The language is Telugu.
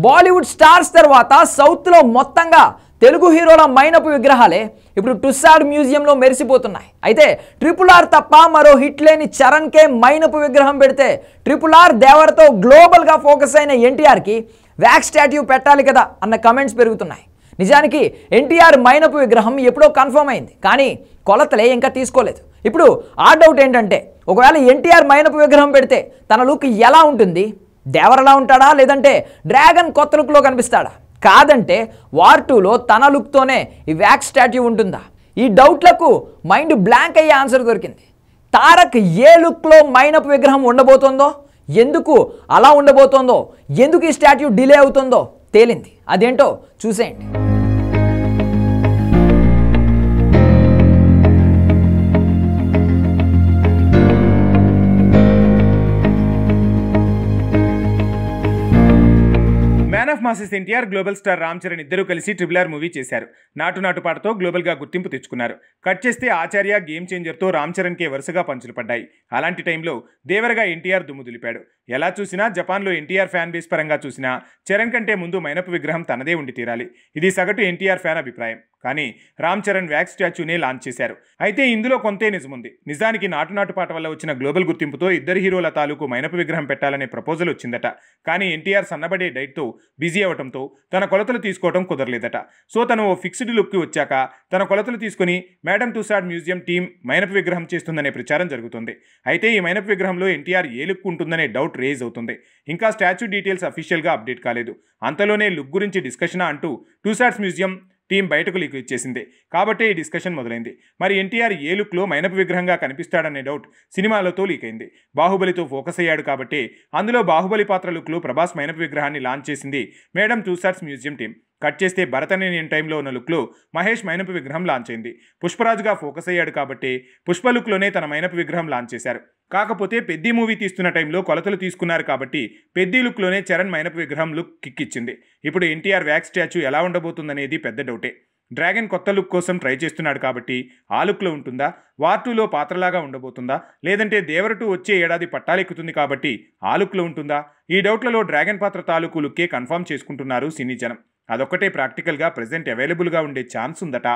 బాలీవుడ్ స్టార్స్ తర్వాత సౌత్లో మొత్తంగా తెలుగు హీరోల మైనపు విగ్రహాలే ఇప్పుడు టుస్సాడ్ మ్యూజియంలో మెరిసిపోతున్నాయి. అయితే RRR తప్ప మరో హిట్ లేని చరణ్కే మైనపు విగ్రహం పెడితే RRR దేవరతో గ్లోబల్గా ఫోకస్ అయిన ఎన్టీఆర్కి వ్యాక్స్ స్టాట్యూ పెట్టాలి కదా అన్న కమెంట్స్ పెరుగుతున్నాయి. నిజానికి ఎన్టీఆర్ మైనపు విగ్రహం ఎప్పుడో కన్ఫర్మ్ అయింది, కానీ కొలతలే ఇంకా తీసుకోలేదు. ఇప్పుడు ఆ డౌట్ ఏంటంటే, ఒకవేళ ఎన్టీఆర్ మైనపు విగ్రహం పెడితే తన లుక్ ఎలా ఉంటుంది? దేవరలా ఉంటాడా, లేదంటే డ్రాగన్ కొత్త లుక్లో కనిపిస్తాడా? కాదంటే వార్ 2లో తన లుక్తోనే ఈ వ్యాక్స్ స్టాట్యూ ఉంటుందా? ఈ డౌట్లకు మైండ్ బ్లాంక్ అయ్యే ఆన్సర్ దొరికింది. తారక్ ఏ లుక్లో మైనపు విగ్రహం ఉండబోతోందో, ఎందుకు అలా ఉండబోతోందో, ఎందుకు ఈ స్టాట్యూ డిలే అవుతుందో తేలింది. అదేంటో చూసేయండి. Man of masses NTR, global star Ram Charan ఇద్దరు కలిసి RRR మూవీ చేశారు. నాటు నాటు పాటతో గ్లోబల్గా గుర్తింపు తెచ్చుకున్నారు. కట్ చేస్తే ఆచార్య, గేమ్ చేంజర్తో రామ్ చరణ్కే వరుసగా పంచులు పడ్డాయి. అలాంటి టైంలో దేవరగా ఎన్టీఆర్ దుమ్ము దులిపాడు. ఎలా చూసినా జపాన్లో ఎన్టీఆర్ ఫ్యాన్ బేస్ పరంగా చూసినా చరణ్ కంటే ముందు మైనపు విగ్రహం తనదే ఉండి తీరాలి. ఇది సగటు ఎన్టీఆర్ ఫ్యాన్ అభిప్రాయం. కానీ రామ్ చరణ్ వ్యాక్స్ స్టాచ్యూనే లాంచ్ చేశారు. అయితే ఇందులో కొంతే నిజముంది. నిజానికి నాటు నాటు పాట వల్ల వచ్చిన గ్లోబల్ గుర్తింపుతో ఇద్దరు హీరోల తాలూకు మైనపు విగ్రహం పెట్టాలనే ప్రపోజల్ వచ్చిందట. కానీ ఎన్టీఆర్ సన్నబడే డైట్తో బిజీ అవడంతో తన కొలతలు తీసుకోవడం కుదరలేదట. సో తను ఓ ఫిక్స్డ్ లుక్కి వచ్చాక తన కొలతలు తీసుకుని మేడం టుస్సాడ్ మ్యూజియం టీం మైనపు విగ్రహం చేస్తుందనే ప్రచారం జరుగుతుంది. అయితే ఈ మైనపు విగ్రహంలో ఎన్టీఆర్ ఏ లుక్ ఉంటుందనే డౌట్ రేజ్ అవుతుంది. ఇంకా స్టాచ్యూ డీటెయిల్స్ అఫీషియల్గా అప్డేట్ కాలేదు. అంతలోనే లుక్ గురించి డిస్కషన్ అంటూ టుస్సాడ్స్ మ్యూజియం టీం బయటకు లీక్ ఇచ్చేసింది. కాబట్టే ఈ డిస్కషన్ మొదలైంది. మరి ఎన్టీఆర్ ఏ లుక్లో మైనపు విగ్రహంగా కనిపిస్తాడనే డౌట్ సినిమాలతో లీక్ అయింది. బాహుబలితో ఫోకస్ అయ్యాడు కాబట్టి అందులో బాహుబలి పాత్ర లుక్లో ప్రభాస్ మైనపు విగ్రహాన్ని లాంచ్ చేసింది madam Tussauds museum team. Cut చేస్తే భరతనేనియన్ టైంలో ఉన్న లుక్లో మహేష్ మైనపు విగ్రహం లాంచ్ అయింది. పుష్పరాజుగా ఫోకస్ అయ్యాడు కాబట్టి పుష్ప లుక్లోనే తన మైనపు విగ్రహం లాంచ్ చేశారు. కాకపోతే పెద్ది మూవీ తీస్తున్న టైంలో కొలతలు తీసుకున్నారు కాబట్టి పెద్ది లుక్లోనే చరణ్ మైనపు విగ్రహం లుక్ కిక్కిచ్చింది. ఇప్పుడు ఎన్టీఆర్ వ్యాక్స్ స్టాచ్యూ ఎలా ఉండబోతుందనేది పెద్ద డౌటే. డ్రాగన్ కొత్త లుక్ కోసం ట్రై చేస్తున్నాడు కాబట్టి ఆ లుక్లో ఉంటుందా, వార్ 2లో పాత్రలాగా ఉండబోతుందా, లేదంటే దేవర 2 వచ్చే ఏడాది పట్టాలెక్కుతుంది కాబట్టి ఆ లుక్లో ఉంటుందా? ఈ డౌట్లలో డ్రాగన్ పాత్ర తాలూకు లుక్కే కన్ఫర్మ్ చేసుకుంటున్నారు సినీ జనం. అదొక్కటే ప్రాక్టికల్గా ప్రెజెంట్ అవైలబుల్గా ఉండే ఛాన్స్ ఉందట.